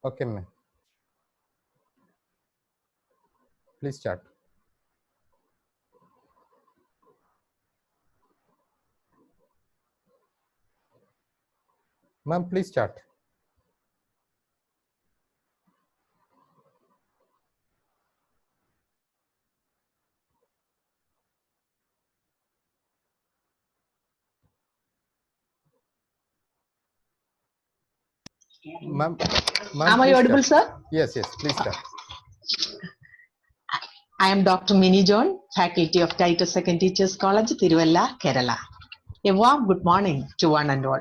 Okay, ma'am. Please start. Ma'am, please start. Ma'am, Am I please audible, start. sir? Yes, please start. I am Dr. Mini John, Faculty of Titus Second Teachers College, Tiruvalla, Kerala. A warm good morning to one and all.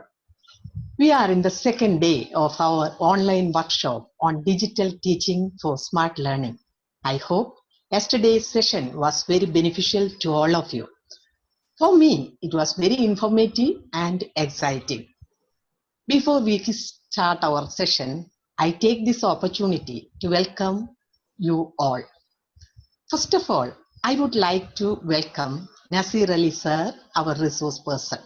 We are in the second day of our online workshop on digital teaching for smart learning. I hope yesterday's session was very beneficial to all of you. For me, it was very informative and exciting. Before we start our session, I take this opportunity to welcome you all. First of all, I would like to welcome Nasir Ali sir, our resource person.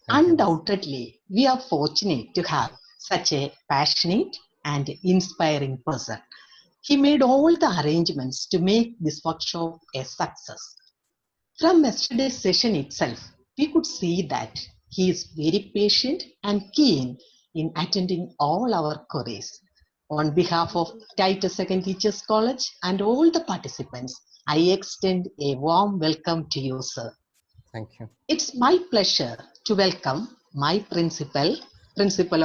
Thank you. Undoubtedly, we are fortunate to have such a passionate and inspiring person. He made all the arrangements to make this workshop a success. From yesterday's session itself, we could see that he is very patient and keen in attending all our queries. On behalf of Titus Second Teachers College and all the participants, I extend a warm welcome to you, sir. Thank you. It's my pleasure to welcome my principal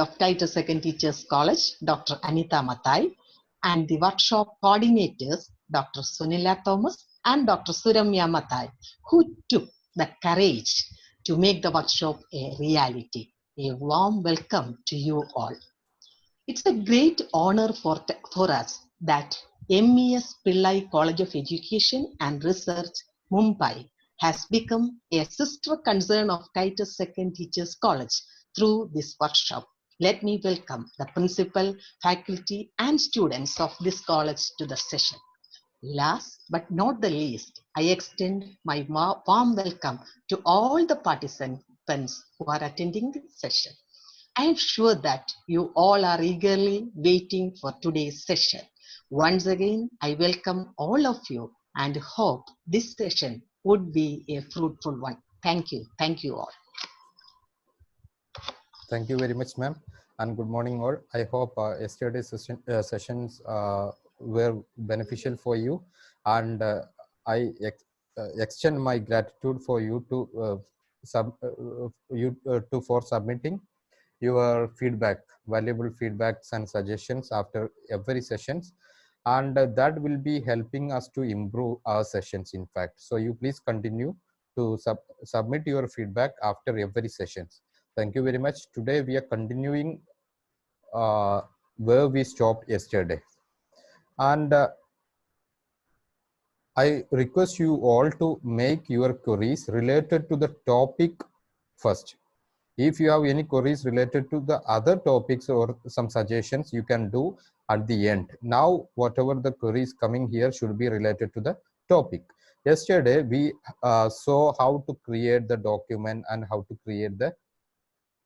of Titus Second Teachers College, Dr. Anita Mathai, and the workshop coordinators, Dr. Sunila Thomas and Dr. Suramya Mathai, who took the courage to make the workshop a reality. A warm welcome to you all. It's a great honor for us that MES Pillai College of Education and Research, Mumbai, has become a sister concern of Titus Second Teachers College through this workshop. Let me welcome the principal, faculty, and students of this college to the session. Last but not the least, I extend my warm welcome to all the participants who are attending this session. I am sure that you all are eagerly waiting for today's session. Once again, I welcome all of you and hope this session would be a fruitful one. Thank you. Thank you all. Thank you very much, ma'am. And good morning, all. I hope yesterday's sessions were beneficial for you. And I extend my gratitude for you to for submitting your feedback, valuable feedbacks and suggestions after every sessions, and that will be helping us to improve our sessions, in fact. So you please continue to submit your feedback after every sessions. Thank you very much. Today we are continuing where we stopped yesterday, and I request you all to make your queries related to the topic first. If you have any queries related to the other topics or some suggestions, you can do at the end. Now, whatever the queries coming here should be related to the topic. Yesterday, we saw how to create the document and how to create the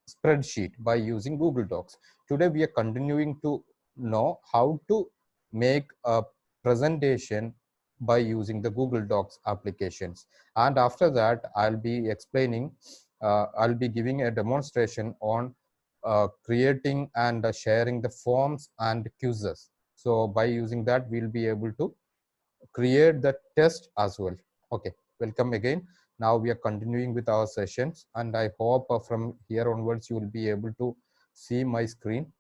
spreadsheet by using Google Docs. Today, we are continuing to know how to make a presentation by using the Google Docs applications. And after that, I'll be explaining, I'll be giving a demonstration on creating and sharing the forms and quizzes. So by using that, we'll be able to create the test as well. Okay, welcome again. Now we are continuing with our sessions, and I hope from here onwards you will be able to see my screen.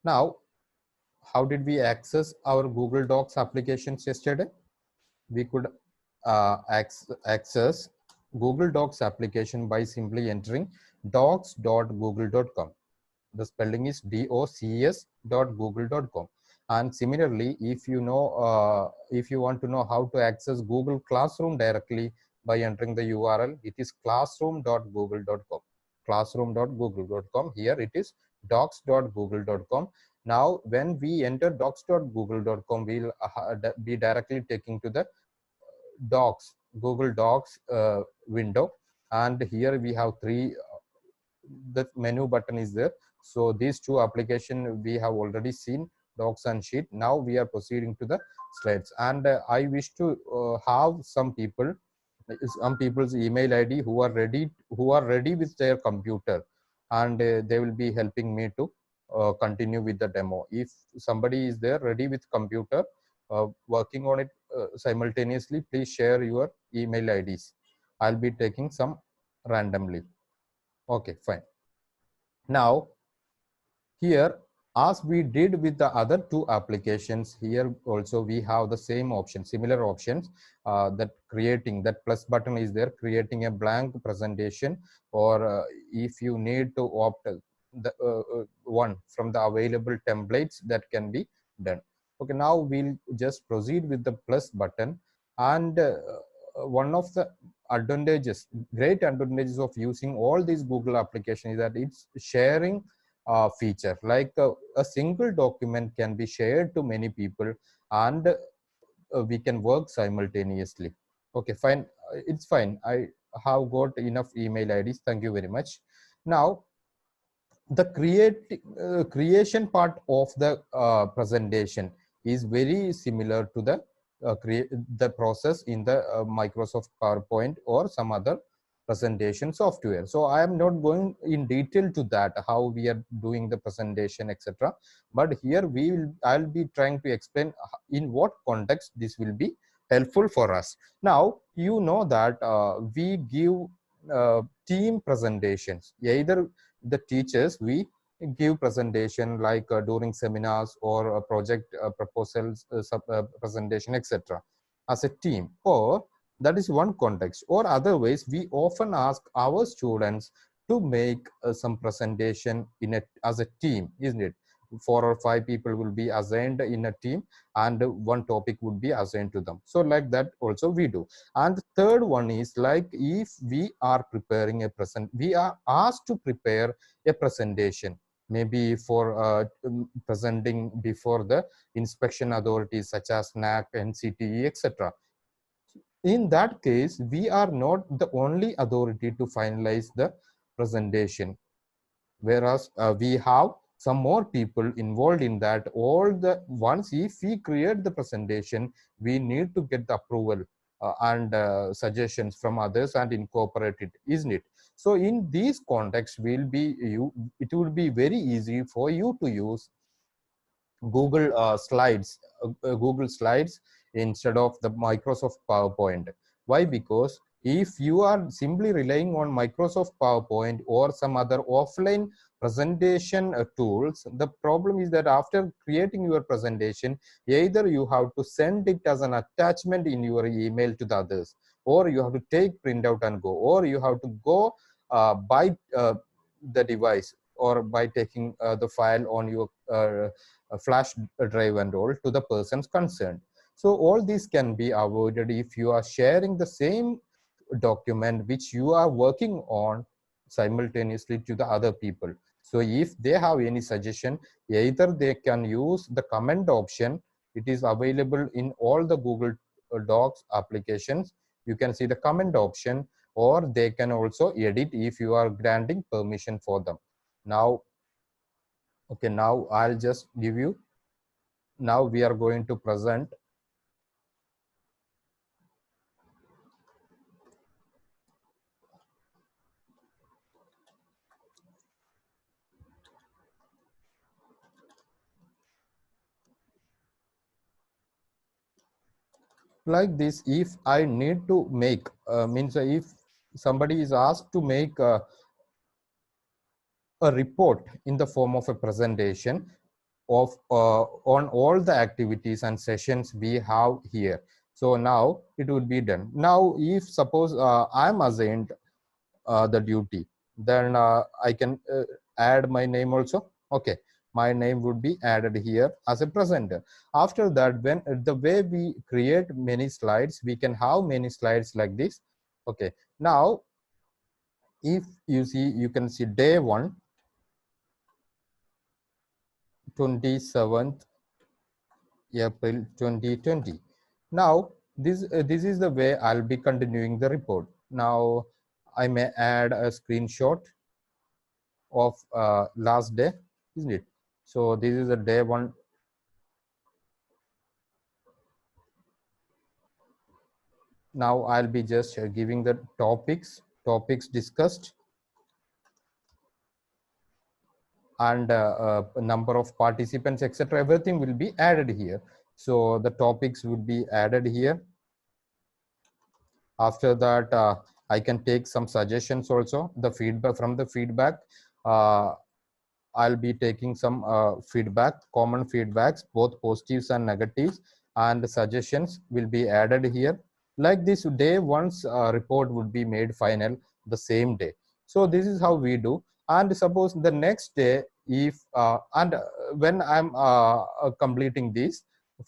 Now, how did we access our Google Docs applications yesterday? We could access Google Docs application by simply entering docs.google.com. The spelling is docs.google.com. And similarly, if you know, if you want to know how to access Google Classroom directly by entering the URL, it is classroom.google.com. Classroom.google.com. Here it is docs.google.com. Now, when we enter docs.google.com, we'll be directly taking to the Docs, Google Docs window, and here we have three the menu button is there. So these two application we have already seen, docs and sheet. Now we are proceeding to the slides, and I wish to have some people's email ID who are ready with their computer, and they will be helping me to continue with the demo. If somebody is there ready with computer working on it simultaneously, please share your email IDs. I'll be taking some randomly. Okay, fine. Now here, as we did with the other two applications, here also we have the same option, similar options, that creating that plus button is there, creating a blank presentation, or if you need to opt the one from the available templates, that can be done. Okay, now we'll just proceed with the plus button. And one of the great advantages of using all these Google applications is that it's sharing feature. Like a single document can be shared to many people, and we can work simultaneously. Okay, fine. It's fine. I have got enough email IDs. Thank you very much. Now, the creation part of the presentation is very similar to the process in the Microsoft PowerPoint or some other presentation software. So I am not going in detail to that, how we are doing the presentation, etc. But here I'll be trying to explain in what context this will be helpful for us. Now you know that we give team presentations. Either the teachers, we give presentation like during seminars or project proposals, presentation, etc. as a team, or that is one context. Or otherwise, we often ask our students to make some presentation as a team, isn't it? 4 or 5 people will be assigned in a team, and one topic would be assigned to them. So like that also we do. And the third one is like, if we are preparing we are asked to prepare a presentation, maybe for presenting before the inspection authorities such as NAC, NCTE, etc. In that case, we are not the only authority to finalize the presentation, whereas we have some more people involved in that. All the once if we create the presentation, we need to get the approval and suggestions from others and incorporate it, isn't it? So in these contexts, it will be very easy for you to use Google Slides instead of the Microsoft PowerPoint. Why? Because if you are simply relying on Microsoft PowerPoint or some other offline presentation tools, the problem is that after creating your presentation, either you have to send it as an attachment in your email to the others, or you have to take printout and go, or you have to go buy the device, or by taking the file on your flash drive and all to the persons concerned. So all these can be avoided if you are sharing the same document which you are working on simultaneously to the other people. So if they have any suggestion, either they can use the comment option. It is available in all the Google Docs applications. You can see the comment option, or they can also edit if you are granting permission for them. Now, okay, now I'll just give you, now we are going to present like this. If I need to make means if somebody is asked to make a report in the form of a presentation of on all the activities and sessions we have here. So now it would be done. Now if suppose I'm assigned the duty, then I can add my name also. Okay, my name would be added here as a presenter. After that, when the way we create many slides, we can have many slides like this. Okay, now if you see, you can see day 1, 27th April 2020. Now this is the way I'll be continuing the report. Now I may add a screenshot. of last day, isn't it? So this is the day 1. Now I'll be just giving the topics discussed, and number of participants, etc. Everything will be added here. So the topics would be added here. After that, I can take some suggestions also. The feedback from the feedback, I'll be taking some feedback, common feedbacks, both positives and negatives, and the suggestions will be added here. Like this, day one's report would be made final the same day. So this is how we do. And suppose the next day, if when I'm completing this,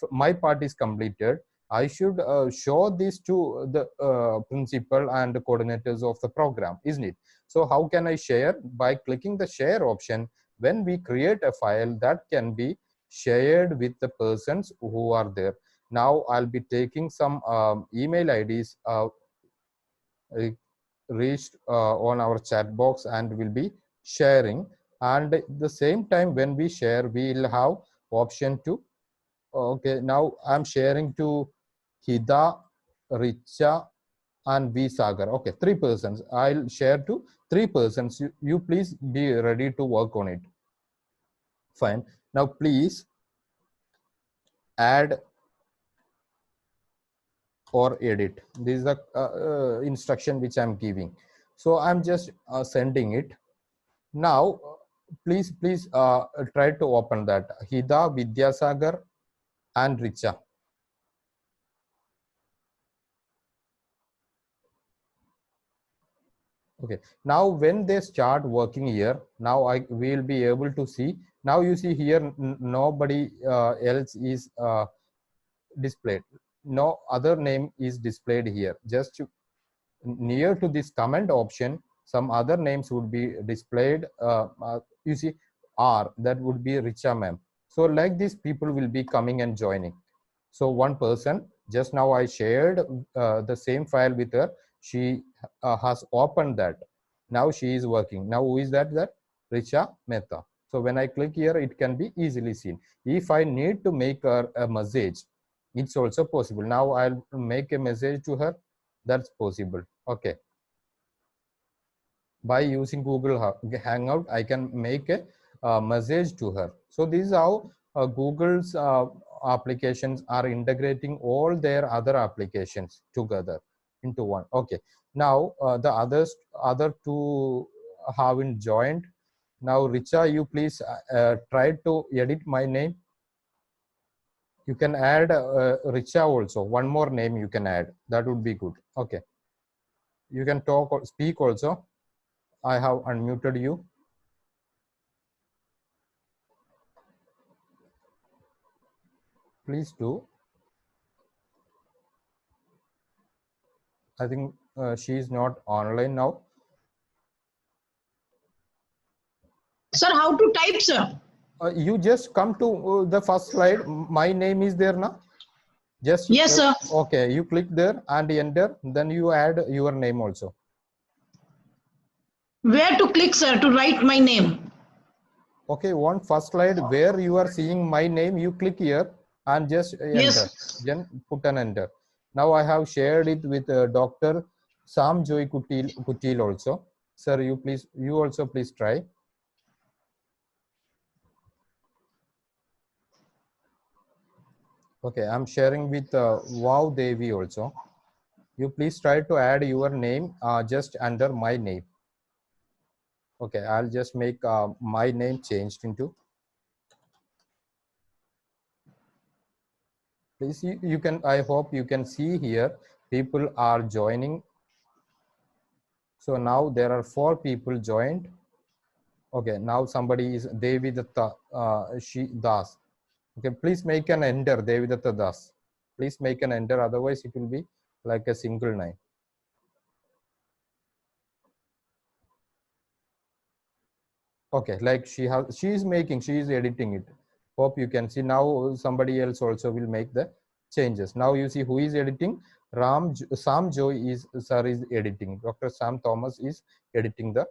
my part is completed, I should show this to the principal and the coordinators of the program, isn't it? So how can I share? By clicking the share option. When we create a file, that can be shared with the persons who are there. Now I'll be taking some email IDs reached on our chat box, and will be sharing. And at the same time, when we share, we'll have option to, okay, now I'm sharing to Hida, Richa, and V Sagar. Okay, 3 persons. I'll share to 3 persons. You please be ready to work on it. Fine. Now please add or edit. This is the instruction which I'm giving. So I'm just sending it. Now please try to open that. Hida, Vidyasagar, and Richa. Okay, now when they start working here, now I will be able to see. Now you see here, nobody else is displayed. No other name is displayed here. Just near to this comment option, some other names would be displayed. You see R, that would be Richa ma'am. So like this, people will be coming and joining. So one person, just now I shared the same file with her. She has opened that. Now she is working. Now who is that? That Richa Mehta. So when I click here, it can be easily seen. If I need to make her a message, it's also possible. Now I'll make a message to her. That's possible. Okay. By using Google Hangout, I can make a message to her. So this is how Google's applications are integrating all their other applications together into one. Okay. Now the other two haven't joined. Now Richa, you please try to edit my name. You can add Richa also. One more name you can add. That would be good. Okay. You can talk or speak also. I have unmuted you. Please do. I think she is not online now. Sir, how to type, sir? You just come to the first slide. My name is there now. Just yes, sir. Okay, you click there and enter. Then you add your name also. Where to click, sir, to write my name? Okay, one first slide where you are seeing my name. You click here and just enter. Yes. Then put an enter. Now I have shared it with Dr. Sam Joy Kutil also. Sir, you also please try. Okay, I'm sharing with Wow Devi also. You please try to add your name just under my name. Okay, I'll just make my name changed into. Please, you can, I hope you can see here, people are joining. So now there are 4 people joined. Okay, now somebody is Devi Datta Das. Okay, please make an enter, Devi Datta Das. Please make an enter, otherwise it will be like a single name. Okay, like she is editing it. Hope you can see. Now somebody else also will make the changes. Now you see who is editing. Sam Joy is editing. Dr. Sam Thomas is editing the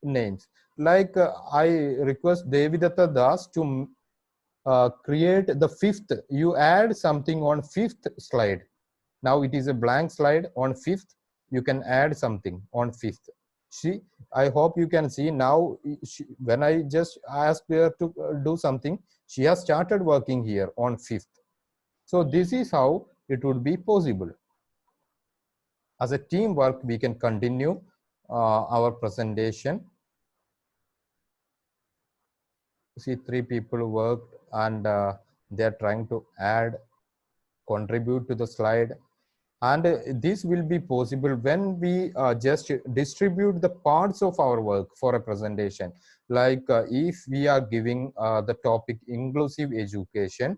names. Like I request Devidatta Das to create the fifth. You add something on fifth slide. Now it is a blank slide on fifth. You can add something on fifth. She, I hope you can see now. When I just asked her to do something, she has started working here on fifth. So this is how it would be possible. As a teamwork, we can continue our presentation. See, 3 people worked and they're trying to add, contribute to the slide. And this will be possible when we just distribute the parts of our work for a presentation. Like if we are giving the topic inclusive education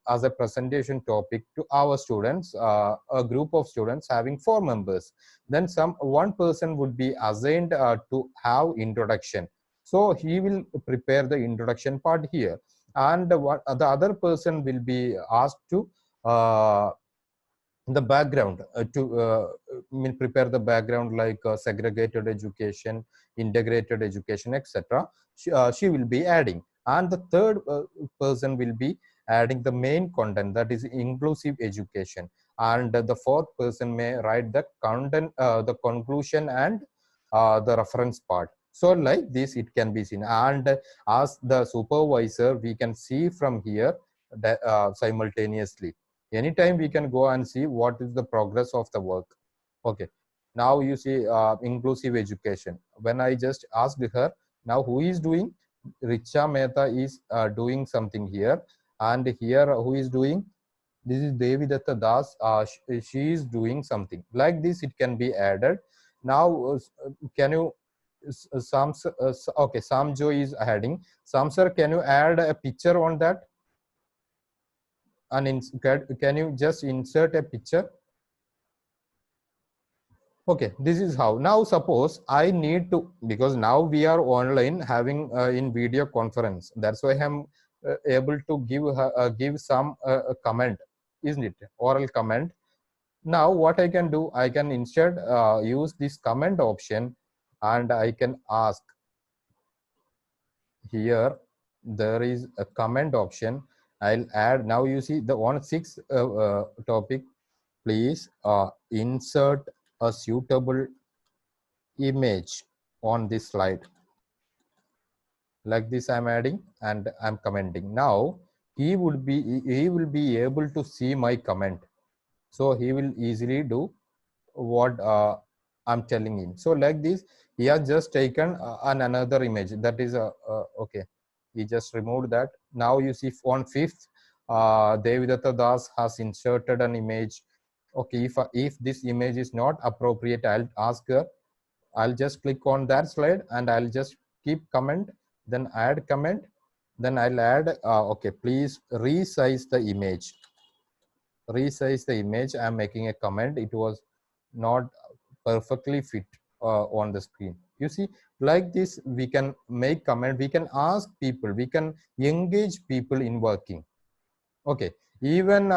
as a presentation topic to our students, a group of students having 4 members, then one person would be assigned to have introduction. So he will prepare the introduction part here, and the other person will be asked to the background prepare the background, like segregated education, integrated education, etc. She will be adding, and the third person will be adding the main content, that is inclusive education, and the fourth person may write the content, the conclusion and the reference part. So like this it can be seen, and as the supervisor we can see from here that simultaneously anytime we can go and see what is the progress of the work. Okay, now you see inclusive education. When I just asked her, now who is doing? Richa Mehta is doing something here, and here who is doing? This is Devidatta Das. She is doing something like this. It can be added. Now can you okay, Samjo is adding. Samsar, can you add a picture on that? And can you just insert a picture? Okay, this is how. Now suppose I need to, because now we are online having in video conference, that's why I'm able to give some comment, isn't it? Oral comment. Now what I can do, I can instead use this comment option, and I can ask here. There is a comment option. I'll add. Now you see the on 6 topic. Please insert a suitable image on this slide. Like this I'm adding and I'm commenting. Now he will be able to see my comment, so he will easily do what I'm telling him. So like this, he has just taken another image, that is okay, he just removed that. Now you see on 5th Devidatta Das has inserted an image. Okay, if this image is not appropriate, I'll ask her, I'll just click on that slide and I'll just keep comment, then add comment, then I'll add okay, please resize the image. Resize the image. I'm making a comment, it was not perfectly fit on the screen. You see, like this we can make comment, we can ask people, we can engage people in working. Okay, even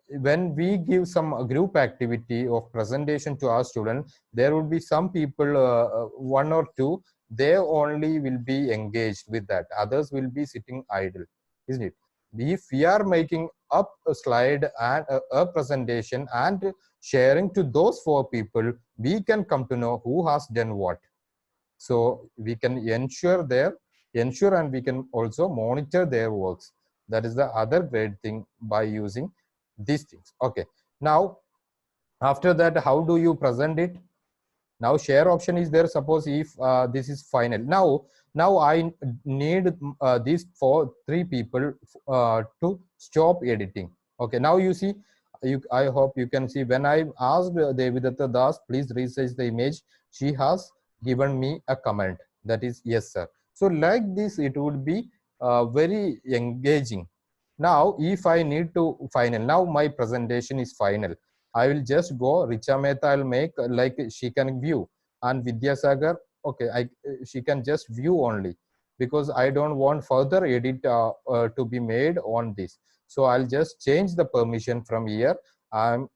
when we give some group activity of presentation to our student, there would be some people, one or two, they only will be engaged with that, others will be sitting idle, isn't it? If we are making up a slide and a presentation and sharing to those 4 people, we can come to know who has done what. So we can ensure and we can also monitor their works. That is the other great thing by using these things. Okay, now after that, how do you present it? Now share option is there. Suppose if this is final, now I need these 3 people to stop editing. Okay, now you see, I hope you can see, when I asked Devidatta Das, please resize the image, she has given me a comment, that is yes sir. So like this it would be very engaging. Now if I need to final, now my presentation is final, I will just go Richa Mehta, I'll make like she can view, and Vidyasagar, okay, she can just view only, because I don't want further edit to be made on this. So I'll just change the permission from here. I'm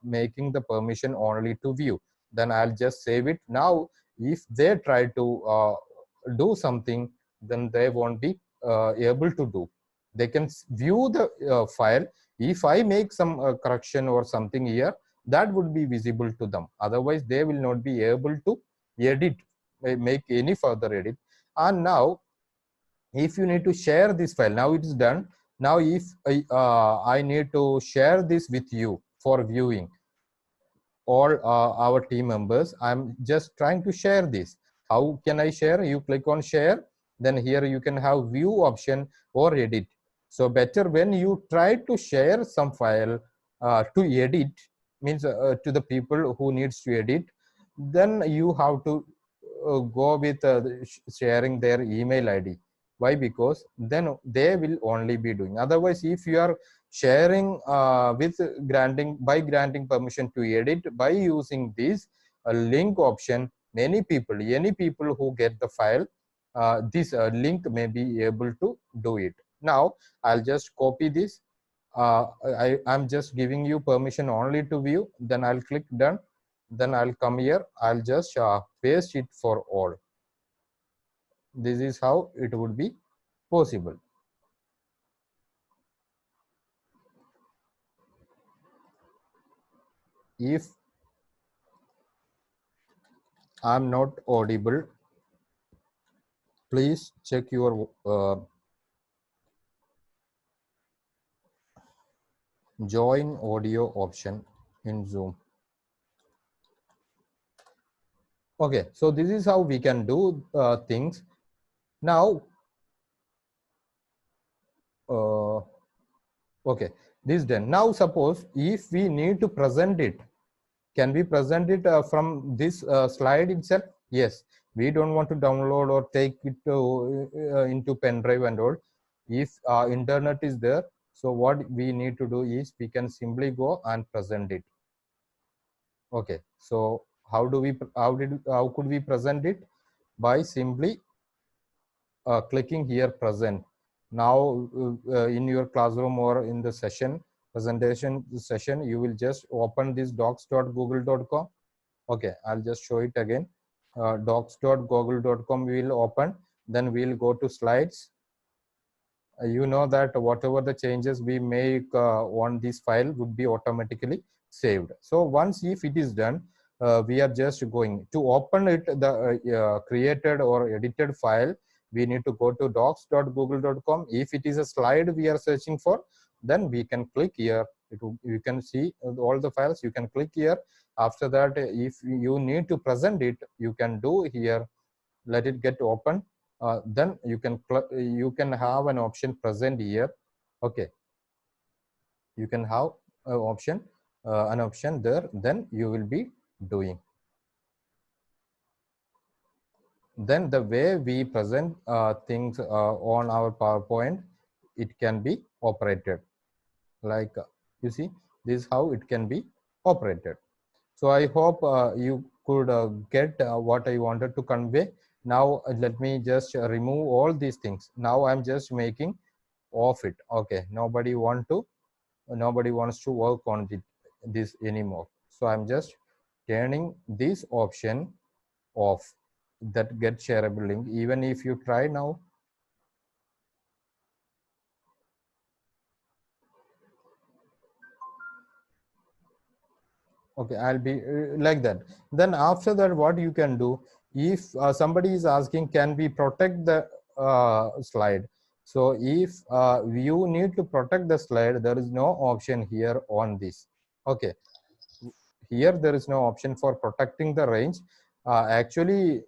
making the permission only to view. Then I'll just save it. Now if they try to do something, then they won't be able to do. They can view the file. If I make some correction or something here, that would be visible to them. Otherwise, they will not be able to edit, make any further edit. And now, if you need to share this file, now it is done. Now, if I need to share this with you for viewing, all our team members, I'm just trying to share this. How can I share? You click on share, then here you can have view option or edit. So better when you try to share some file to edit, means to the people who needs to edit, then you have to go with sharing their email ID. Why? Because then they will only be doing. Otherwise, if you are sharing with granting permission to edit by using this link option, any people who get the file, this link may be able to do it. Now I'll just copy this. I'm just giving you permission only to view, then I'll click done. Then I'll come here, I'll just paste it for all. This is how it would be possible. If I'm not audible, please check your join audio option in Zoom. Okay, so this is how we can do things. Now, okay, this is done. Now, suppose if we need to present it, can we present it from this slide itself? Yes, we don't want to download or take it into pen drive and all. If internet is there, so what we need to do is we can simply go and present it. Okay, so how could we present it? By simply clicking here present. Now in your classroom or in the presentation session, you will just open this docs.google.com. okay, I'll just show it again. Docs.google.com we will open, then we'll go to slides. You know that whatever the changes we make on this file would be automatically saved. So once if it is done, we are just going to open it, the created or edited file. We need to go to docs.google.com. If it is a slide we are searching for, then we can click here. You can see all the files. You can click here. After that, if you need to present it, you can do here. Let it get open. Then you can have an option present here. Okay, you can have an option there. Then you will be doing. Then the way we present things on our PowerPoint, it can be operated. Like you see, this is how it can be operated. So I hope you could get what I wanted to convey. Now let me just remove all these things. Now I'm just making off it. Okay, nobody wants to work on this anymore. So I'm just turning this option off, that get shareable link. Even if you try now, okay, I'll be like that. Then after that, what you can do, if somebody is asking, can we protect the slide? So if you need to protect the slide, there is no option here on this. Okay, here there is no option for protecting the range. Actually,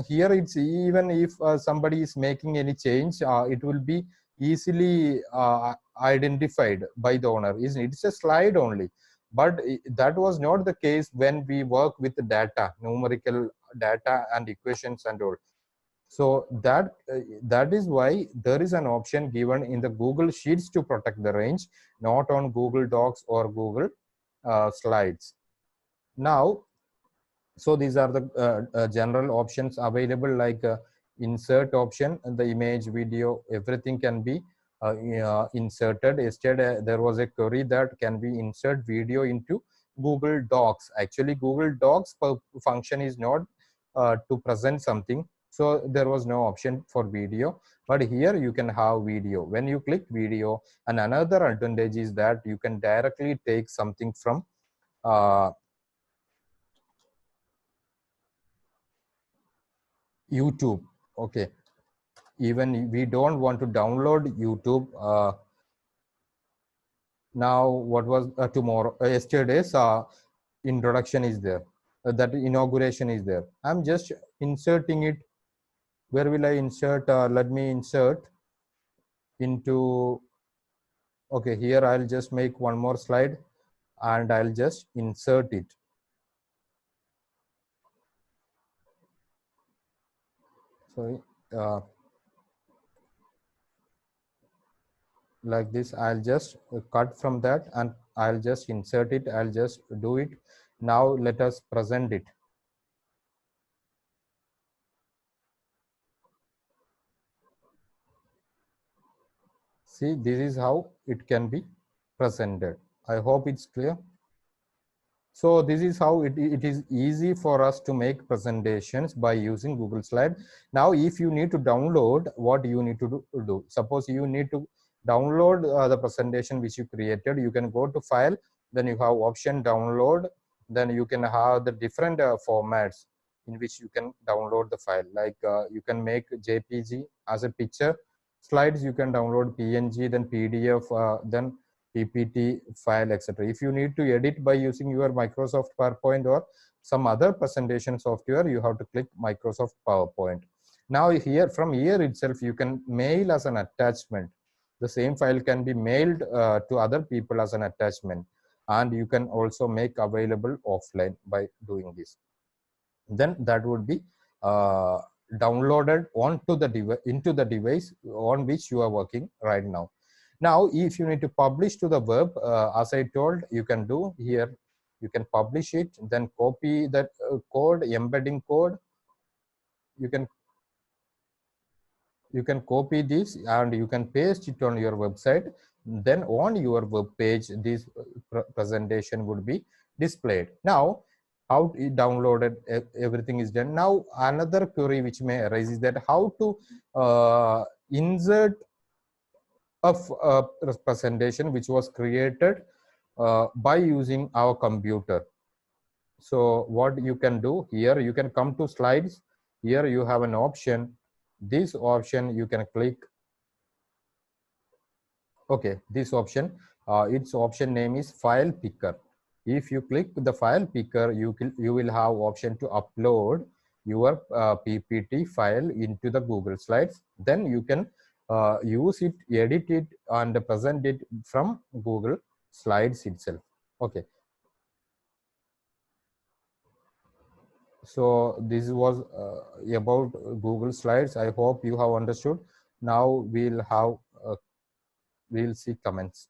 here it's even if somebody is making any change, it will be easily identified by the owner. It's a slide only. But that was not the case when we work with the data, numerical data and equations and all. So that is why there is an option given in the Google Sheets to protect the range, not on Google Docs or Google Slides. Now, so these are the general options available, like insert option, and the image, video, everything can be inserted. Yesterday there was a query that can we insert video into Google Docs. Actually, Google Docs function is not to present something. So there was no option for video, but here you can have video. When you click video, and another advantage is that you can directly take something from YouTube. Okay, even we don't want to download YouTube. Now what was yesterday's introduction is there, that inauguration is there. I'm just inserting it. Where will I insert? Let me insert into, okay, here I'll just make one more slide and I'll just insert it. Sorry, like this. I'll just cut from that and I'll just insert it. I'll just do it. Now let us present it. See, this is how it can be presented. I hope it's clear. So this is how it is easy for us to make presentations by using Google Slide. Now, if you need to download, what you need to do? Suppose you need to download the presentation which you created. You can go to File, then you have option Download. Then you can have the different formats in which you can download the file. Like you can make JPG as a picture. Slides you can download PNG, then PDF, then PPT file, etc. If you need to edit by using your Microsoft PowerPoint or some other presentation software, you have to click Microsoft PowerPoint. Now here, from here itself, you can mail as an attachment. The same file can be mailed to other people as an attachment, and you can also make available offline by doing this. Then that would be downloaded onto the into the device on which you are working right now. Now, if you need to publish to the web, as I told, you can do here. You can publish it, then copy that code, embedding code. You can copy this and you can paste it on your website. Then on your web page, this presentation would be displayed. Now, how it downloaded, everything is done. Now, another query which may arise is that how to insert a presentation which was created by using our computer. So what you can do here, you can come to slides. Here you have an option. This option you can click. Okay, this option, its option name is File Picker. If you click the File Picker, you will have option to upload your PPT file into the Google Slides. Then you can use it, edit it, and present it from Google Slides itself. Okay. So this was about Google Slides. I hope you have understood. Now we'll see comments.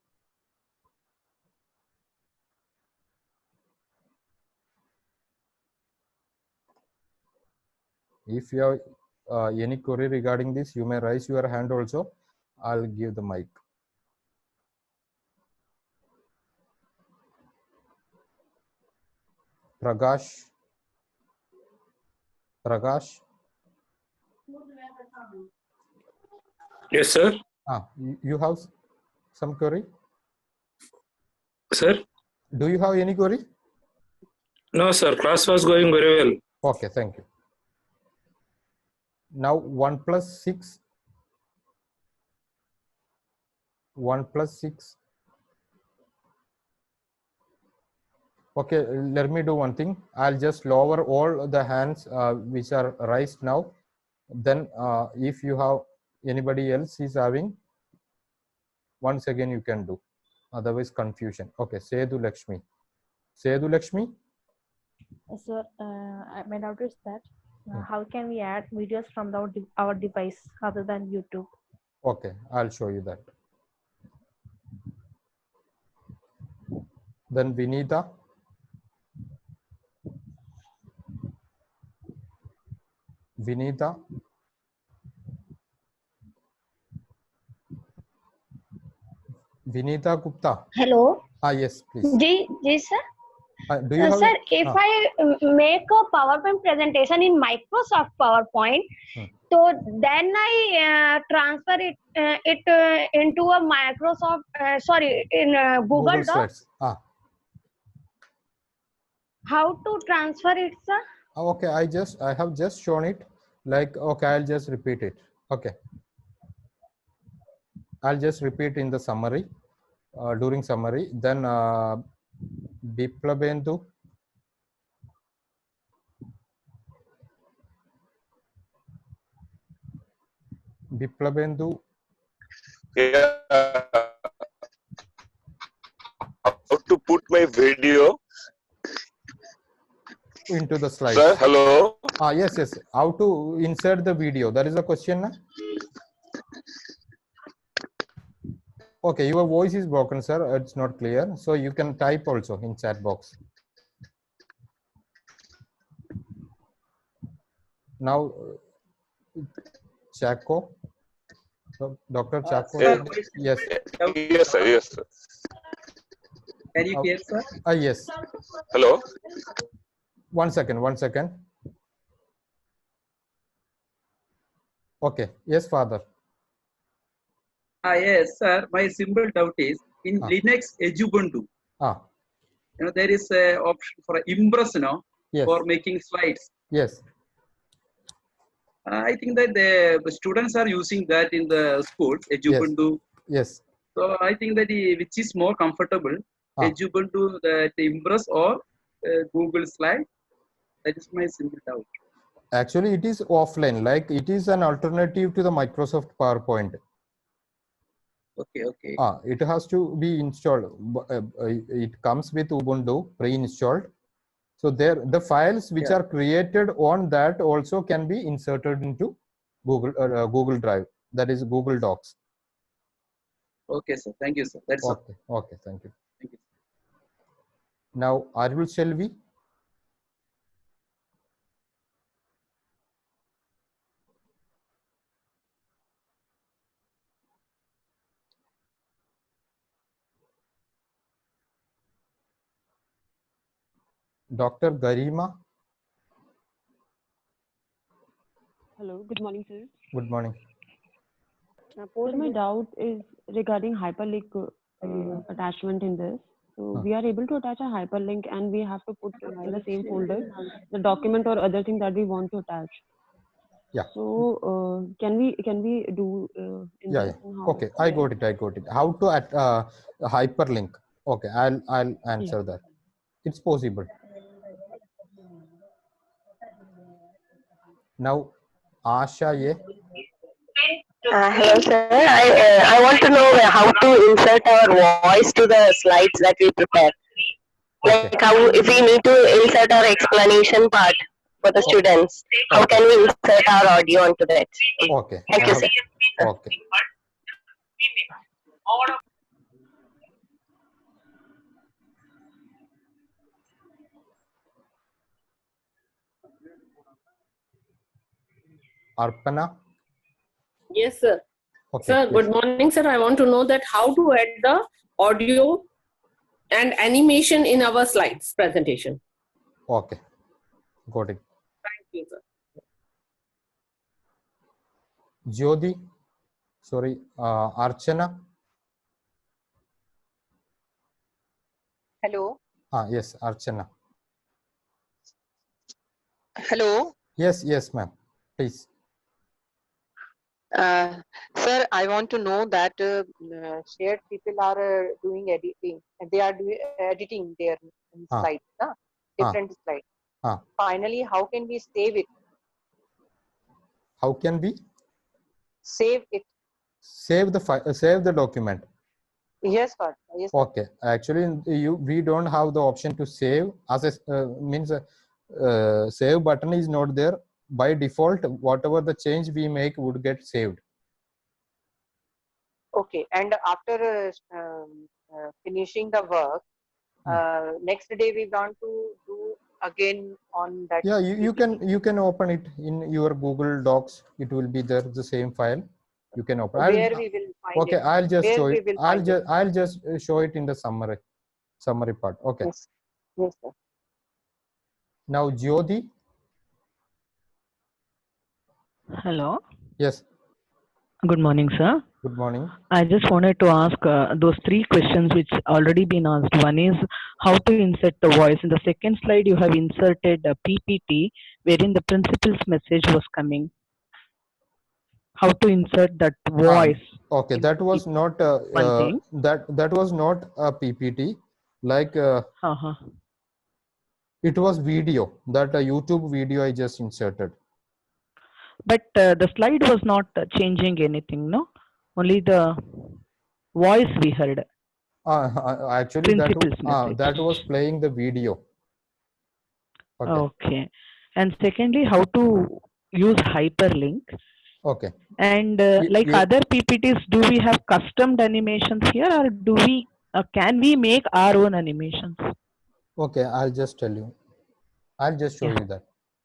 If you have any query regarding this, you may raise your hand also. I'll give the mic. Prakash. Yes, sir. You have some query? Sir? Do you have any query? No, sir. Class was going very well. Okay, thank you. Now 1 plus 6. 1 plus 6. Okay, let me do one thing. I'll just lower all the hands which are raised now. Then if you have anybody else is having, once again you can do. Otherwise confusion. Okay, Sedu Lakshmi. Sedu Lakshmi? Sir, my doubt is that how can we add videos from our device other than YouTube? Okay, I'll show you that. Then Vinita. Vinita Gupta. Hello. Yes, please. Ji sir. Do you have Sir, if I make a PowerPoint presentation in Microsoft PowerPoint, so then I transfer it into a Microsoft, in Google Docs. Slides. How to transfer it, sir? Okay, I have just shown it. Like, okay, I'll just repeat it. Okay, I'll just repeat in the summary. During summary, then Biplabendu. Biplabendu. Yeah. How to put my video into the slides? Sir, hello. Yes. How to insert the video? That is the question. Na? Okay, your voice is broken, sir. It's not clear. So you can type also in chat box. Now, Chaco. Dr. Chaco. Yes. Yes, sir. Yes, sir. Can you hear, sir? Yes. Hello. One second. Okay. Yes, Father. Yes, sir. My simple doubt is in Linux Ubuntu. There is an option for Impress now for making slides. Yes. I think that the students are using that in the schools, Ubuntu. Yes. So I think that which is more comfortable, Ubuntu, the Impress or Google Slide. That is my simple doubt. Actually, it is offline. Like it is an alternative to the Microsoft PowerPoint. Okay. It has to be installed. It comes with Ubuntu pre-installed. So the files which are created on that also can be inserted into Google Drive. That is Google Docs. Okay, sir. Thank you, sir. That's all. Okay. Thank you. Now, Arul Shelvi. Dr. Garima. Hello, good morning, sir. Good morning. My doubt is regarding hyperlink attachment in this. So we are able to attach a hyperlink and we have to put in the same folder the document or other thing that we want to attach. Yeah. So can we do in this? Okay, I got it. How to add hyperlink? Okay, I'll answer that. It's possible. Now, Asha, hello, sir. I want to know how to insert our voice to the slides that we prepare. Like how, if we need to insert our explanation part for the students, how can we insert our audio onto that? Okay. Thank you, sir. Okay. Arpana? Yes, sir. Okay, sir, good morning, sir. I want to know that how to add the audio and animation in our slides presentation. Okay, got it. Thank you, sir. Jyoti, sorry, Archana. Hello. Yes, Archana. Hello. Yes, ma'am. Please. Sir, I want to know that shared people are doing editing. They are editing their slides, different slides. Finally, how can we save it? How can we save it? Save the file. Save the document. Yes, sir. Yes. Okay. Actually, we don't have the option to save. As a save button is not there. By default, whatever the change we make would get saved. Okay, and after finishing the work, next day we want to do again on that. Yeah, you can open it in your Google Docs. It will be there, the same file. You can open. Where we will find okay, it? I'll just Where show we it. will I'll just show it in the summary part. Okay. Yes. Yes, sir. Now, Jyoti. Hello. Yes. Good morning, sir. Good morning. I just wanted to ask those three questions which already been asked. One is how to insert the voice. In the second slide, you have inserted a PPT wherein the principal's message was coming. How to insert that voice? Okay, that was not one thing. That was not a PPT. Like it was video. That a YouTube video I just inserted. But the slide was not changing anything, no? Only the voice we heard. Actually, that was playing the video. Okay. And secondly, how to use hyperlink. Okay. And like other PPTs, do we have custom animations here, or do we can we make our own animations? Okay, I'll just tell you. I'll just show you that.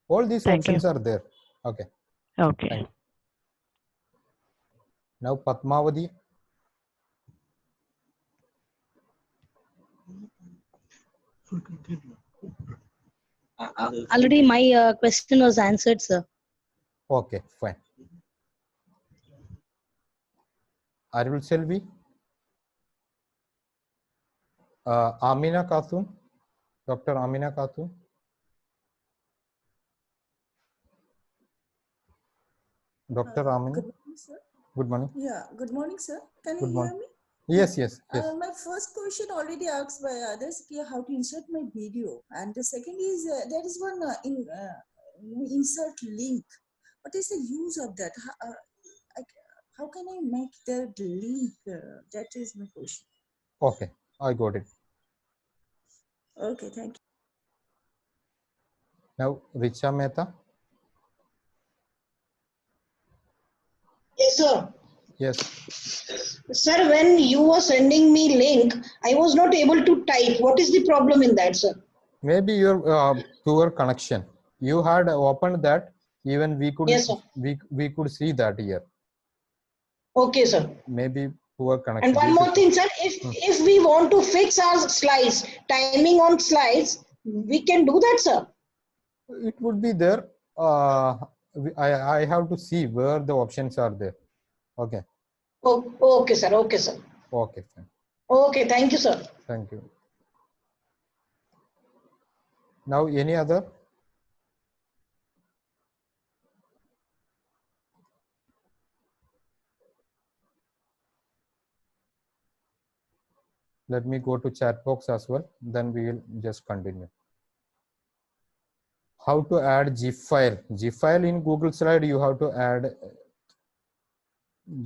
All these options are there. Okay. Okay. Now, Padmavati. Already my question was answered, sir. Okay, fine. Arul Selvi. Amina Khatun. Dr. Amina Khatun. Dr. Amina. Good morning, sir. Good morning. Yeah, good morning, sir. Can Good you morning. hear me? Yes, yes, yes. My first question already asked by others, how to insert my video. And the second is, there is one insert link. What is the use of that? How can I make that link? That is my question. Okay, I got it. Okay, thank you. Now, Richa Mehta. Yes, sir. Yes. Sir, when you were sending me link, I was not able to type. What is the problem in that, sir? Maybe your poor connection. You had opened that. Even we could. Yes, sir. We could see that here. Okay, sir. Maybe poor connection. And one more thing, sir. If we want to fix our slides, timing on slides, we can do that, sir. It would be there. I have to see where the options are there. Okay. Oh, okay, sir. Okay, sir. Okay, fine. Okay, thank you, sir. Thank you. Now, any other? Let me go to chat box as well. Then we will just continue. How to add GIF file? GIF file in Google Slide, you have to add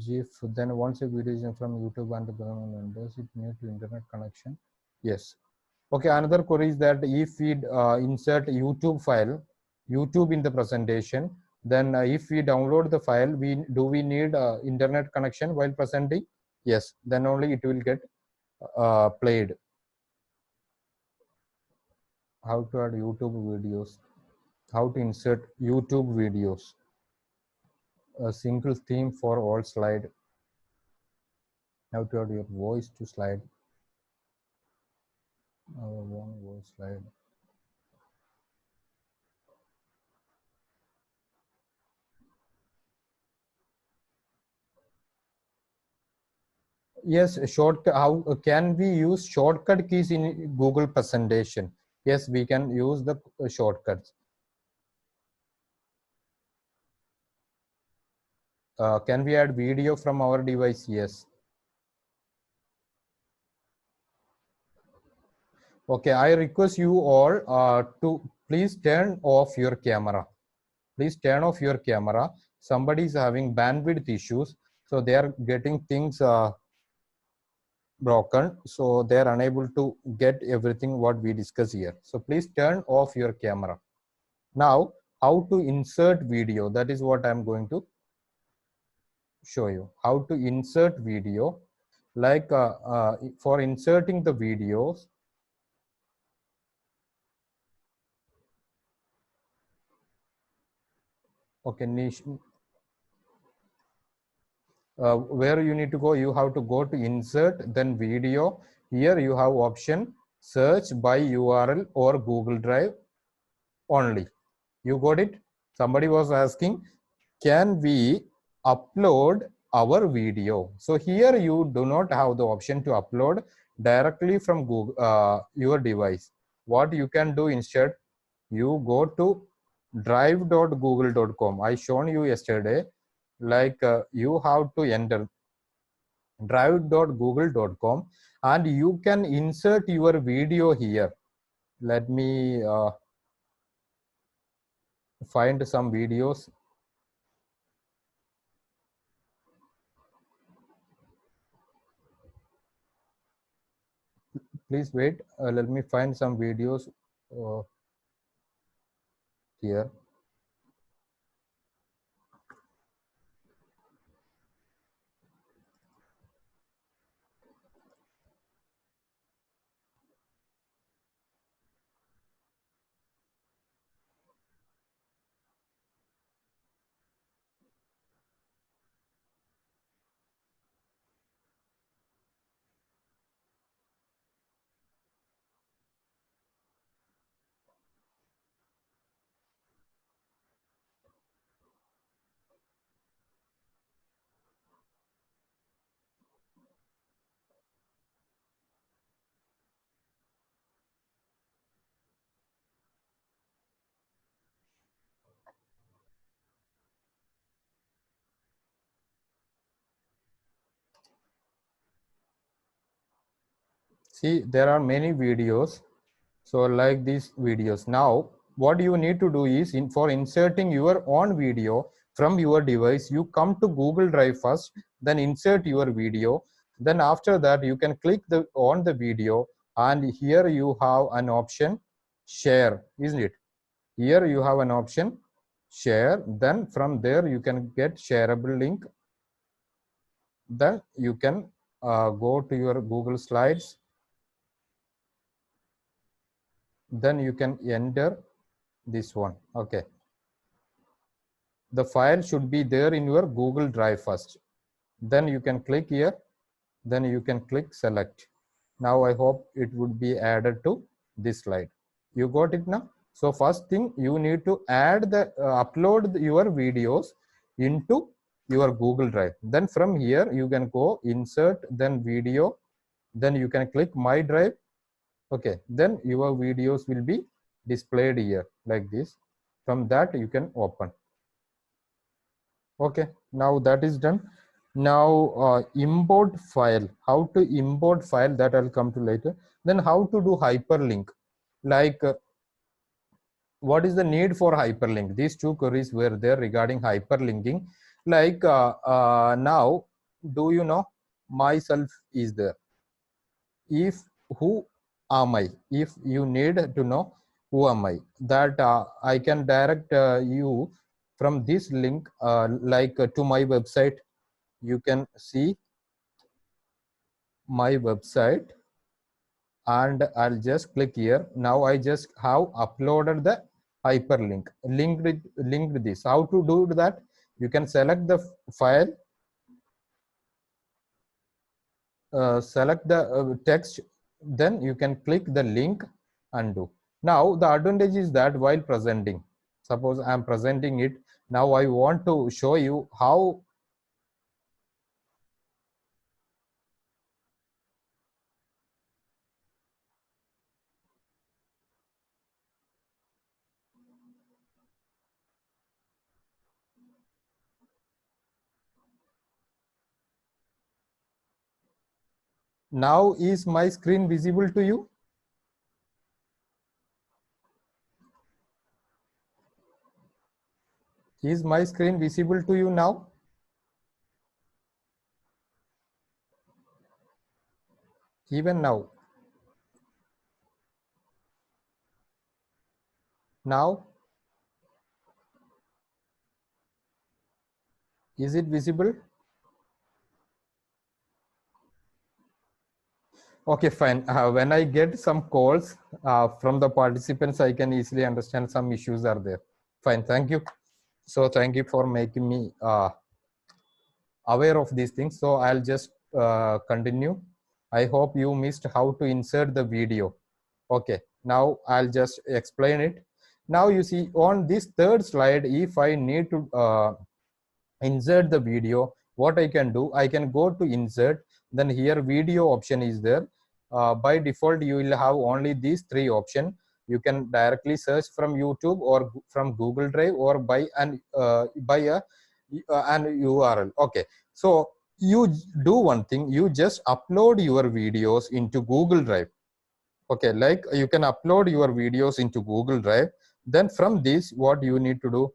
GIF. Then once a video is from YouTube and the government members, it needs to internet connection. Yes. Okay. Another query is that if we insert YouTube file, YouTube in the presentation, then if we download the file, do we need internet connection while presenting? Yes. Then only it will get played. How to add YouTube videos? How to insert YouTube videos? A single theme for all slide. How to add your voice to slide. Our one voice slide. Yes, shortcut. How can we use shortcut keys in Google presentation? Yes, we can use the shortcuts. Can we add video from our device? Yes. Okay, I request you all to please turn off your camera. Please turn off your camera. Somebody is having bandwidth issues, so they are getting things broken, so they are unable to get everything what we discuss here. So please turn off your camera. Now, how to insert video? That is what I am going to show you. How to insert video. Like for inserting the videos, okay, where you need to go, you have to go to insert, then video. Here you have option search by URL or Google Drive only. You got it? Somebody was asking, can we upload our video? So here you do not have the option to upload directly from Google, your device. What you can do instead, you go to drive.google.com. I shown you yesterday, like you have to enter drive.google.com and you can insert your video here. Let me find some videos. Please wait, let me find some videos here. See, there are many videos. So like these videos. Now, what you need to do is, for inserting your own video from your device, you come to Google Drive first, then insert your video. Then after that, you can click on the video, and here you have an option, share, isn't it? Here you have an option, share. Then from there, you can get shareable link. Then you can go to your Google Slides. Then you can enter this one. Okay, the file should be there in your Google Drive first. Then you can click here, then you can click select. Now I hope it would be added to this slide. You got it now? So first thing, you need to add the upload your videos into your Google Drive. Then from here you can go insert, then video, then you can click my drive. Okay, then your videos will be displayed here like this. From that you can open. Okay, now that is done. Now import file. How to import file, that I'll come to later. Then how to do hyperlink. Like what is the need for hyperlink? These two queries were there regarding hyperlinking. Like now, do you know myself is there? If who am I? If you need to know who am I, that I can direct you from this link, to my website. You can see my website, and I'll just click here. Now I just have uploaded the hyperlink, linked this. How to do that? You can select the file, select the text, then you can click the link and do. Now the advantage is that while presenting, suppose I'm presenting it, now I want to show you how now is my screen visible to you? Is my screen visible to you now? Even now? Now? Is it visible? Okay, fine. When I get some calls from the participants, I can easily understand some issues are there. Fine, thank you. So thank you for making me aware of these things. So I'll just continue. I hope you missed how to insert the video. Okay, now I'll just explain it. Now you see on this third slide, if I need to insert the video, what I can do, I can go to insert, then here video option is there. By default, you will have only these three options. You can directly search from YouTube or from Google Drive or by an URL. Okay, so you do one thing, you just upload your videos into Google Drive. Okay, like you can upload your videos into Google Drive. Then from this, what you need to do,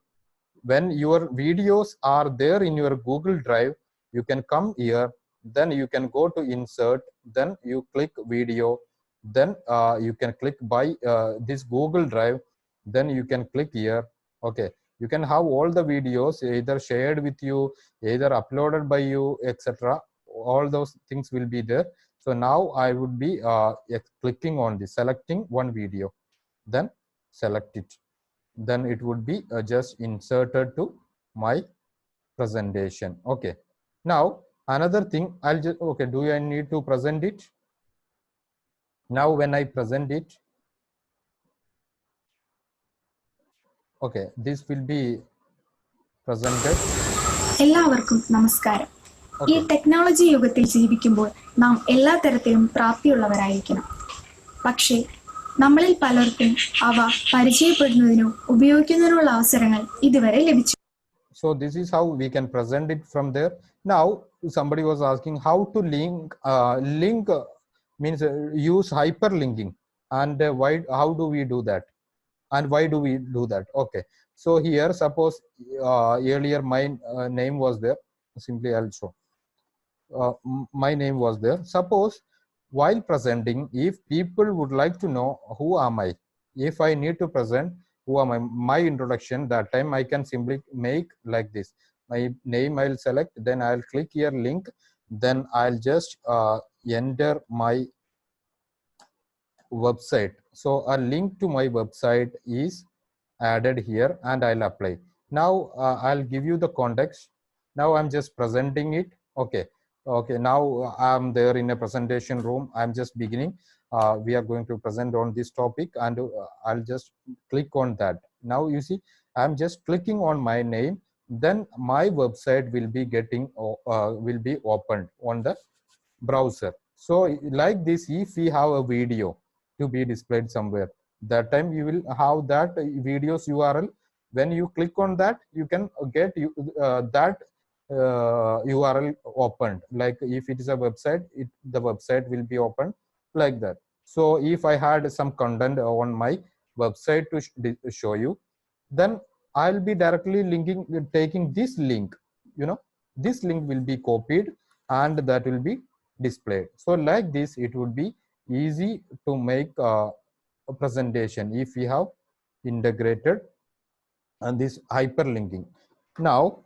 when your videos are there in your Google Drive, you can come here, then you can go to insert, then you click video, then you can click by this Google Drive, then you can click here. Okay, you can have all the videos either shared with you, either uploaded by you, etc. All those things will be there. So now I would be clicking on this, selecting one video, then select it, then it would be just inserted to my presentation. Okay, now another thing, I'll just, okay, do I need to present it? Now when I present it, okay, this will be presented. എല്ലാവർക്കും നമസ്കാരം. ഈ technology യുഗത്തിൽ ജീവിക്കുമ്പോൾ നാം എല്ലാ തരത്തിലും പ്രാപ്തിയുള്ളവരായിരിക്കണം. പക്ഷേ നമ്മളിൽ പലർക്കും അവ പരിചയപ്പെടുന്നതിനോ ഉപയോഗിക്കുന്നതിനുള്ള അവസരങ്ങൾ ഇതുവരെ ലഭിച്ചു. So this is how we can present it from there. Now somebody was asking how to link means use hyperlinking, and how do we do that, and why do we do that? Okay, so here suppose earlier my name was there, simply I'll show my name was there. Suppose while presenting, if people would like to know who am I, if I need to present who am I, my introduction, that time I can simply make like this. My name I'll select, then I'll click here link, then I'll just enter my website. So a link to my website is added here and I'll apply. Now I'll give you the context. Now I'm just presenting it. Okay, now I'm there in a presentation room. I'm just beginning. We are going to present on this topic, and I'll just click on that. Now you see, I'm just clicking on my name, then my website will be getting will be opened on the browser. So like this, if we have a video to be displayed somewhere, that time you will have that video's URL. When you click on that, you can get that URL opened. Like if it is a website, the website will be opened like that. So if I had some content on my website to show you, then I'll be directly taking this link, this link will be copied and that will be displayed. So like this, it would be easy to make a presentation if we have integrated and this hyperlinking. Now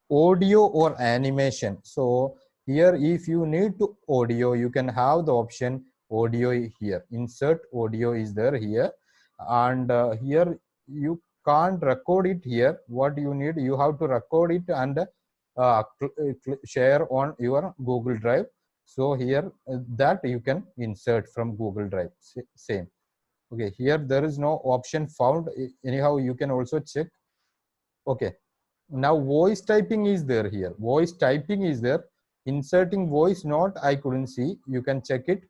audio or animation. So here if you need to audio, you can have the option audio here. Insert audio is there here, and here you can't record it here. What you need, you have to record it and share on your Google Drive. So here that you can insert from Google Drive, same. Okay, here there is no option found. Anyhow, you can also check. Okay, now voice typing is there here. Voice typing is there. Inserting voice note, I couldn't see. You can check it.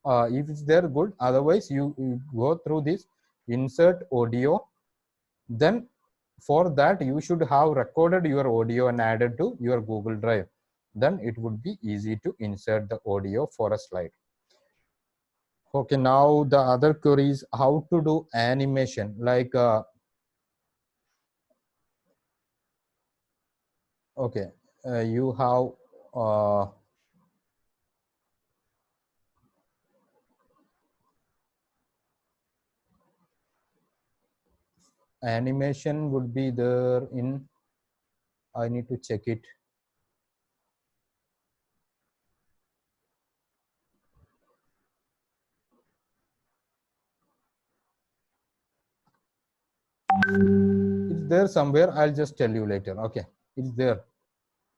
If it's there, good. Otherwise, you go through this, insert audio. Then for that, you should have recorded your audio and added to your Google Drive. Then it would be easy to insert the audio for a slide. Okay, now the other query is how to do animation. Like okay, you have animation would be there in, I need to check it. It's there somewhere. I'll just tell you later. Okay, it's there.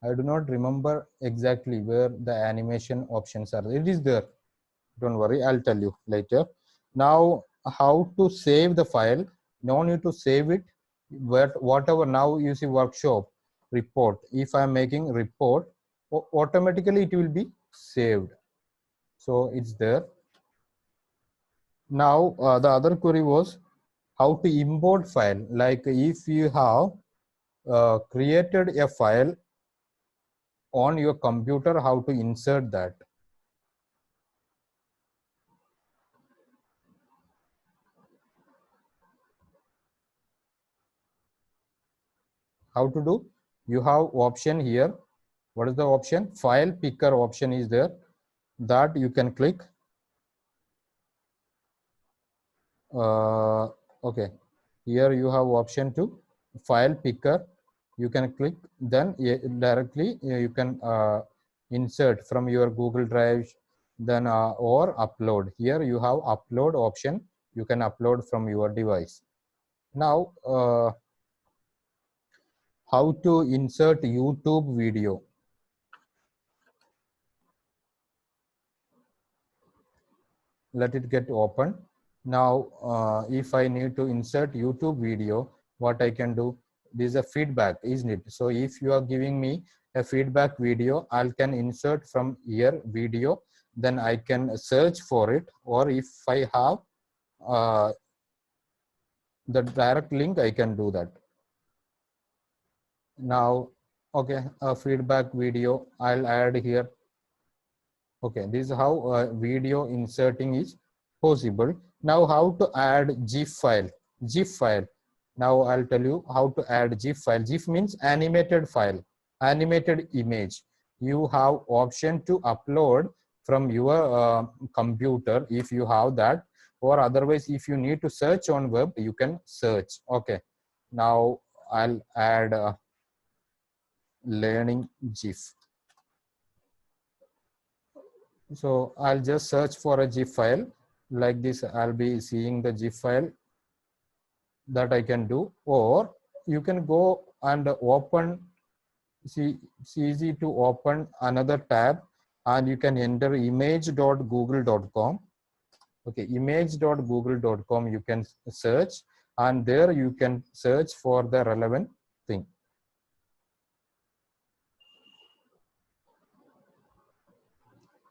I do not remember exactly where the animation options are. It is there. Don't worry, I'll tell you later. Now, how to save the file? No need to save it. But whatever, now you see workshop report. If I am making report, automatically it will be saved. So it's there. Now the other query was how to import file. Like if you have created a file on your computer, how to insert that. How to do? You have option here. What is the option? File picker option is there. That you can click. Okay, here you have option to file picker. You can click, then directly you can insert from your Google Drive, then or upload. Here you have upload option. You can upload from your device. Now how to insert YouTube video. Let it get open. Now if I need to insert YouTube video, what I can do, this is a feedback, isn't it? So if you are giving me a feedback video, I can insert from here video, then I can search for it, or if I have the direct link, I can do that. Now okay, a feedback video I'll add here. Okay, this is how video inserting is possible. Now how to add GIF file. GIF file. Now I'll tell you how to add GIF file. GIF means animated file, animated image. You have option to upload from your computer if you have that, or otherwise if you need to search on web, you can search. Okay, now I'll add learning GIF. So I'll just search for a GIF file like this. I'll be seeing the GIF file that I can do, or you can go and open. See, it's easy to open another tab and you can enter image.google.com. Okay, image.google.com you can search, and there you can search for the relevant thing.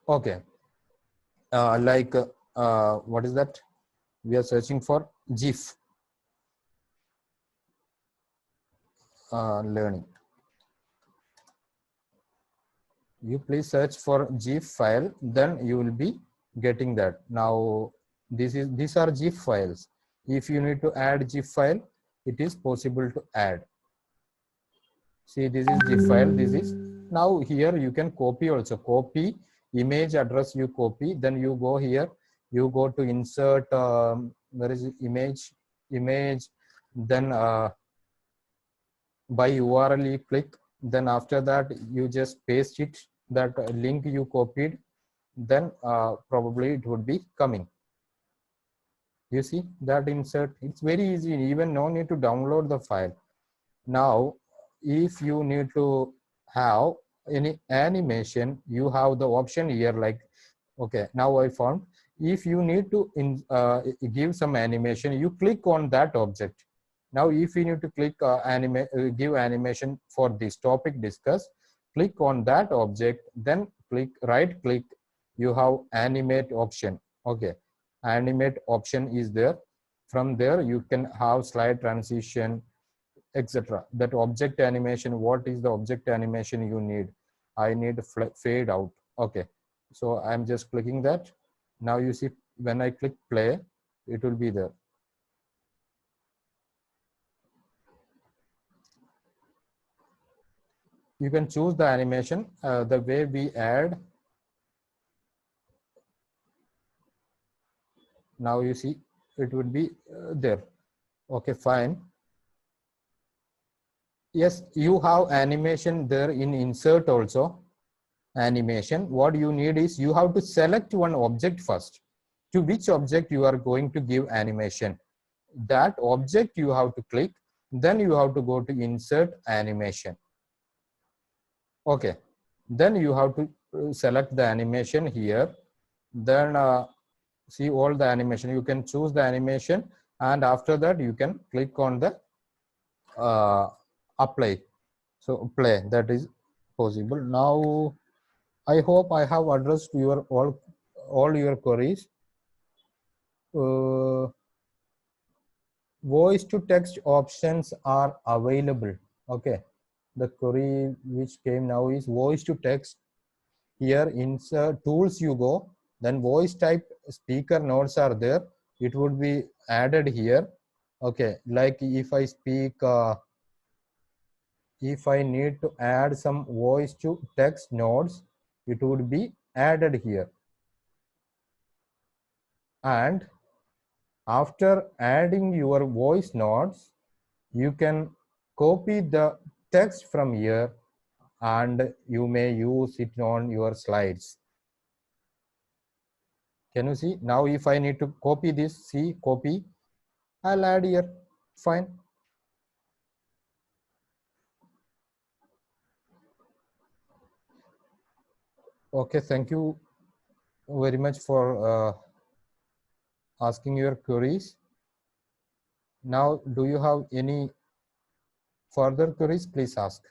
Okay, what is that? We are searching for GIF learning. You please search for GIF file, then you will be getting that. Now these are GIF files. If you need to add GIF file, it is possible to add. See, this is GIF file. This is, now here you can copy also. Copy image address, you copy, then you go here, you go to insert, where is it? image, then by URL you click, then after that you just paste it, that link you copied, then probably it would be coming. You see that insert, it's very easy, even no need to download the file. Now if you need to have any animation, you have the option here, like, okay, now I found, if you need to give some animation, you click on that object. Now if you need to click give animation for this topic discussed, click on that object, then click, right click, you have animate option. Okay, animate option is there. From there you can have slide transition, etc. That object animation, what is the object animation you need? I need fade out. Okay, so I'm just clicking that. Now you see, when I click play, it will be there. You can choose the animation the way we add. Now you see it would be there. Okay, fine. Yes, you have animation there in insert also. Animation, what you need is, you have to select one object first. To which object you are going to give animation, that object you have to click, then you have to go to insert animation. Okay, then you have to select the animation here, then see all the animation. You can choose the animation, and after that you can click on the apply. So play, that is possible. Now I hope I have addressed your all your queries. Voice to text options are available. Okay, the query which came now is voice to text. Here insert tools you go, then voice type speaker notes are there. It would be added here. Okay, like if I speak, if I need to add some voice to text nodes, it would be added here. And after adding your voice nodes, you can copy the text from here and you may use it on your slides. Can you see? Now if I need to copy this, see, copy, I'll add here, fine. Okay, thank you very much for asking your queries. Now, do you have any further queries? Please ask.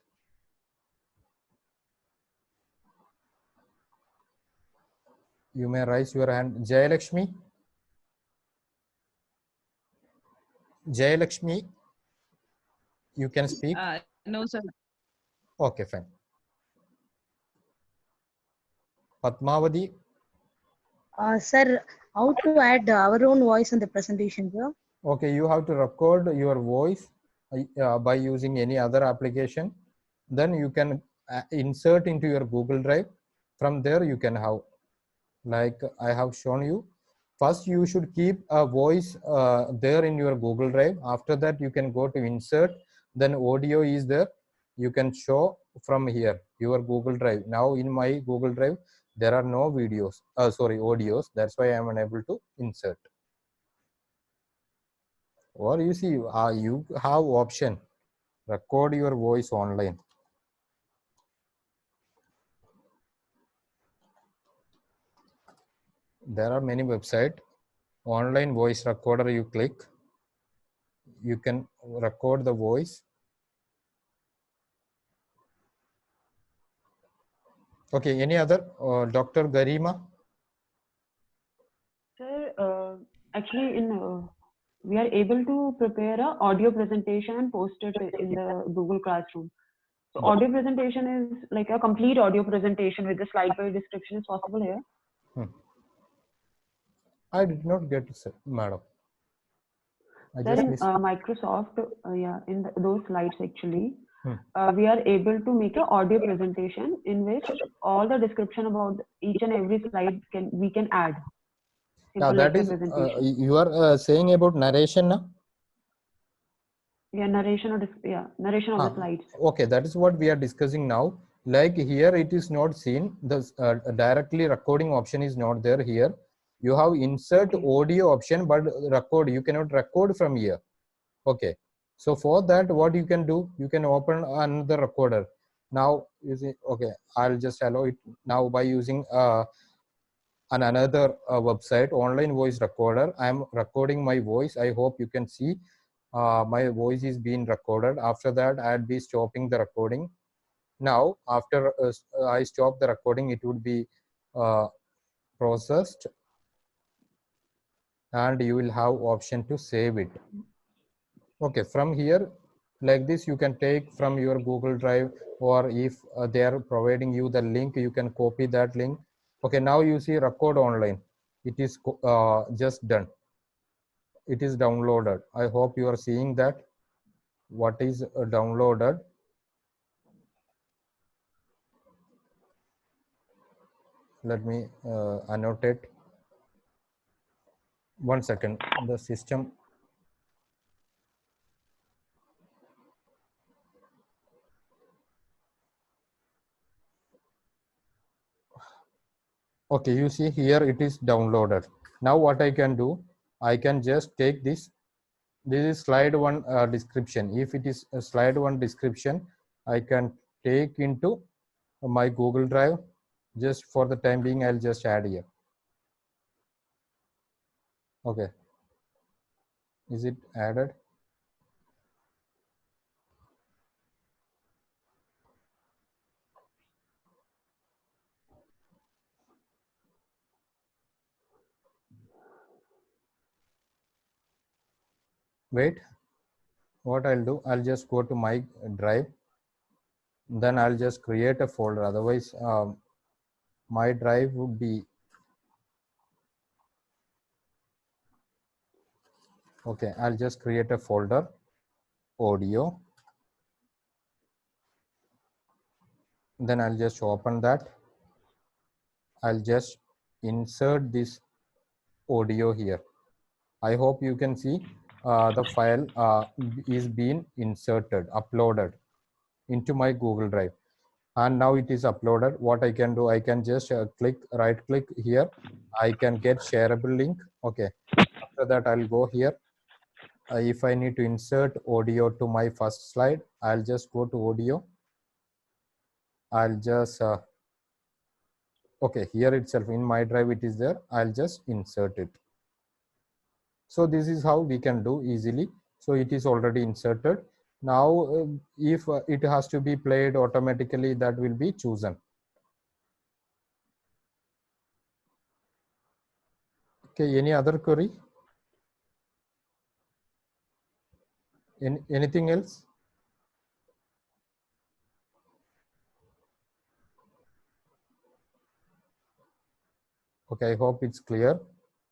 You may raise your hand. Jayalakshmi? Jayalakshmi, you can speak? No, sir. Okay, fine. Padmavati? Sir, how to add our own voice in the presentation, sir? Okay, you have to record your voice by using any other application. Then you can insert into your Google Drive. From there you can have, like I have shown you. First you should keep a voice there in your Google Drive. After that you can go to insert, then audio is there. You can show from here your Google Drive. Now in my Google Drive there are no videos, audios. That's why I am unable to insert. Or you see, you have option, record your voice online. There are many websites. Online voice recorder, you click, you can record the voice. Okay, any other? Dr. Garima? Sir, actually we are able to prepare an audio presentation and post it in the Google Classroom. So audio presentation is like a complete audio presentation with the slide by description is possible here. I did not get it, madam. Sir, in Microsoft, in those slides actually, we are able to make an audio presentation in which all the description about each and every slide we can add. Now that is, you are saying about narration now? Yeah, narration of the slides. Okay, that is what we are discussing now. Like here it is not seen, the directly recording option is not there here. You have insert audio option, but record, you cannot record from here. Okay, so for that what you can do, you can open another recorder. Now you see, okay, I'll just allow it now by using another website, online voice recorder. I am recording my voice. I hope you can see my voice is being recorded. After that I'll be stopping the recording. Now after I stop the recording, it would be processed and you will have option to save it. Okay, from here like this you can take from your Google Drive, or if they are providing you the link, you can copy that link. Okay, now you see record online. It is just done. It is downloaded. I hope you are seeing that what is downloaded. Let me annotate. 1 second. The system. Okay, you see here it is downloaded. Now what I can do, I can just take this. This is slide 1 description. If it is a slide 1 description, I can take into my Google Drive. Just for the time being, I'll just add here. Okay. Is it added? Wait, what I'll do, I'll just go to my drive. Then I'll just create a folder. Otherwise, my drive would be, okay, I'll just create a folder, audio. Then I'll just open that. I'll just insert this audio here. I hope you can see the file is being inserted, uploaded into my Google Drive. And now it is uploaded. What I can do, I can just right click here. I can get shareable link. Okay. After that, I'll go here. If I need to insert audio to my first slide, I'll just go to audio. I'll just, okay, here itself in my drive, it is there. I'll just insert it. So this is how we can do easily. So it is already inserted. Now, if it has to be played automatically, that will be chosen. Okay, any other query? Anything else? Okay, I hope it's clear.